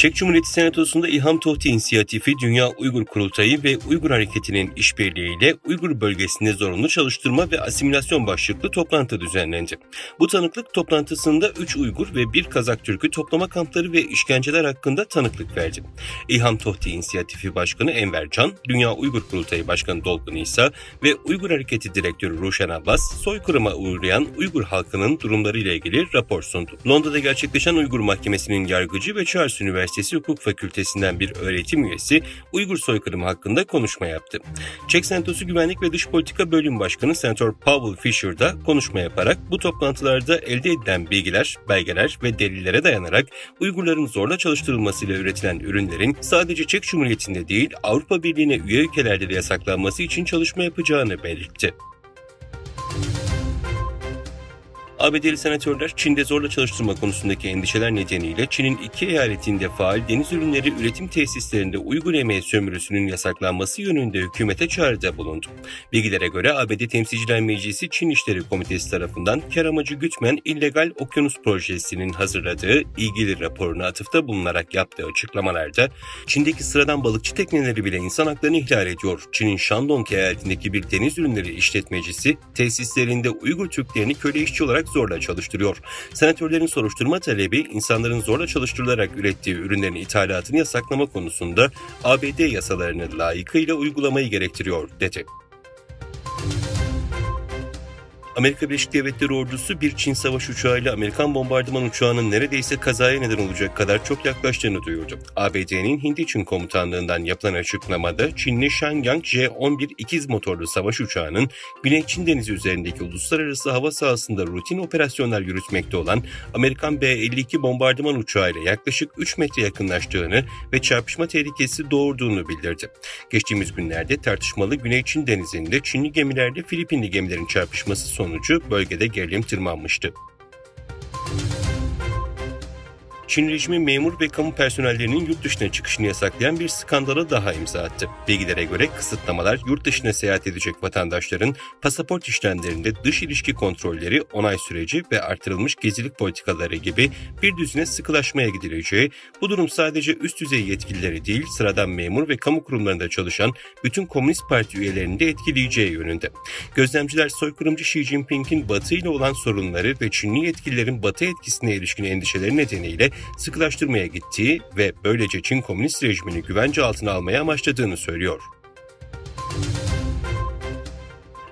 Çek Cumhuriyeti Senatosu'nda İlham Tohti inisiyatifi Dünya Uygur Kurultayı ve Uygur Hareketi'nin işbirliğiyle Uygur bölgesinde zorunlu çalıştırma ve asimilasyon başlıklı toplantı düzenlendi. Bu tanıklık toplantısında 3 Uygur ve 1 Kazak Türk'ü toplama kampları ve işkenceler hakkında tanıklık verdi. İlham Tohti inisiyatifi Başkanı Enver Can, Dünya Uygur Kurultayı Başkanı Dolgun İsa ve Uygur Hareketi Direktörü Ruşen Abbas, soykırıma uğrayan Uygur halkının durumlarıyla ilgili rapor sundu. Londra'da gerçekleşen Uygur Mahkemesi'nin yargıcı ve Charles Üniversitesi Hukuk Fakültesinden bir öğretim üyesi Uygur soykırımı hakkında konuşma yaptı. Çek Senatosu Güvenlik ve Dış Politika Bölüm Başkanı Senatör Pavel Fischer da konuşma yaparak bu toplantılarda elde edilen bilgiler, belgeler ve delillere dayanarak Uygurların zorla çalıştırılmasıyla üretilen ürünlerin sadece Çek Cumhuriyeti'nde değil Avrupa Birliği'ne üye ülkelerde de yasaklanması için çalışma yapacağını belirtti. ABD'li senatörler Çin'de zorla çalıştırma konusundaki endişeler nedeniyle Çin'in 2 eyaletinde faal deniz ürünleri üretim tesislerinde Uygur emeği sömürüsünün yasaklanması yönünde hükümete çağrıda bulundu. Bilgilere göre ABD Temsilciler Meclisi Çin İşleri Komitesi tarafından kar amacı gütmeyen illegal okyanus projesinin hazırladığı ilgili raporuna atıfta bulunarak yaptığı açıklamalarda Çin'deki sıradan balıkçı tekneleri bile insan haklarını ihlal ediyor. Çin'in Shandong eyaletindeki bir deniz ürünleri işletmecisi tesislerinde Uygur Türklerini köle işçi olarak zorla çalıştırıyor. Senatörlerin soruşturma talebi insanların zorla çalıştırılarak ürettiği ürünlerin ithalatını yasaklama konusunda ABD yasalarını layıkıyla uygulamayı gerektiriyor dedi. Amerika Birleşik Devletleri ordusu bir Çin savaş uçağıyla Amerikan bombardıman uçağının neredeyse kazaya neden olacak kadar çok yaklaştığını duyurdu. ABD'nin Hindi-Çin komutanlığından yapılan açıklamada Çinli Shenyang J-11 ikiz motorlu savaş uçağının Güney Çin Denizi üzerindeki uluslararası hava sahasında rutin operasyonlar yürütmekte olan Amerikan B-52 bombardıman uçağıyla yaklaşık 3 metre yakınlaştığını ve çarpışma tehlikesi doğurduğunu bildirdi. Geçtiğimiz günlerde tartışmalı Güney Çin Denizi'nde Çinli gemilerle Filipinli gemilerin çarpışması sonucu bölgede gerilim tırmanmıştı. Çin rejimi memur ve kamu personellerinin yurt dışına çıkışını yasaklayan bir skandala daha imza attı. Bilgilere göre kısıtlamalar yurt dışına seyahat edecek vatandaşların pasaport işlemlerinde dış ilişki kontrolleri, onay süreci ve artırılmış gezilik politikaları gibi bir düzine sıkılaşmaya gidileceği, bu durum sadece üst düzey yetkilileri değil sıradan memur ve kamu kurumlarında çalışan bütün Komünist Parti üyelerini de etkileyeceği yönünde. Gözlemciler soykırımcı Xi Jinping'in Batı ile olan sorunları ve Çinli yetkililerin Batı etkisine ilişkin endişeleri nedeniyle sıkılaştırmaya gittiği ve böylece Çin komünist rejimini güvence altına almaya amaçladığını söylüyor.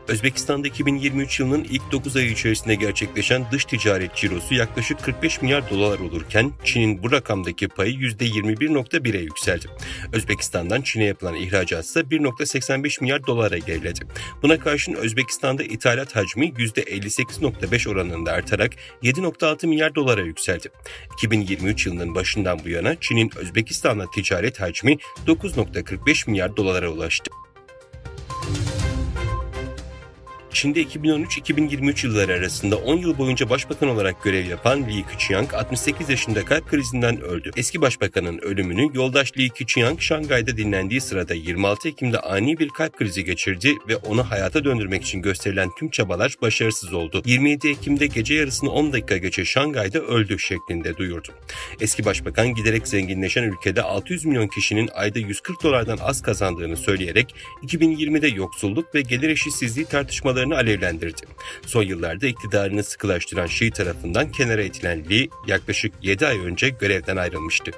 Özbekistan'da 2023 yılının ilk 9 ayı içerisinde gerçekleşen dış ticaret cirosu yaklaşık 45 milyar dolar olurken Çin'in bu rakamdaki payı %21.1'e yükseldi. Özbekistan'dan Çin'e yapılan ihracat ise 1.85 milyar dolara geriledi. Buna karşın Özbekistan'da ithalat hacmi %58.5 oranında artarak 7.6 milyar dolara yükseldi. 2023 yılının başından bu yana Çin'in Özbekistan'la ticaret hacmi 9.45 milyar dolara ulaştı. Çin'de 2013-2023 yılları arasında 10 yıl boyunca başbakan olarak görev yapan Li Keqiang 68 yaşında kalp krizinden öldü. Eski başbakanın ölümünü yoldaş Li Keqiang Şangay'da dinlendiği sırada 26 Ekim'de ani bir kalp krizi geçirdi ve onu hayata döndürmek için gösterilen tüm çabalar başarısız oldu. 27 Ekim'de gece yarısını 10 dakika geçe Şangay'da öldü şeklinde duyurdu. Eski başbakan giderek zenginleşen ülkede 600 milyon kişinin ayda 140 dolardan az kazandığını söyleyerek 2020'de yoksulluk ve gelir eşitsizliği tartışmalarını alevlendirdi. Son yıllarda iktidarını sıkılaştıran Şii tarafından kenara itilen Li yaklaşık 7 ay önce görevden ayrılmıştı.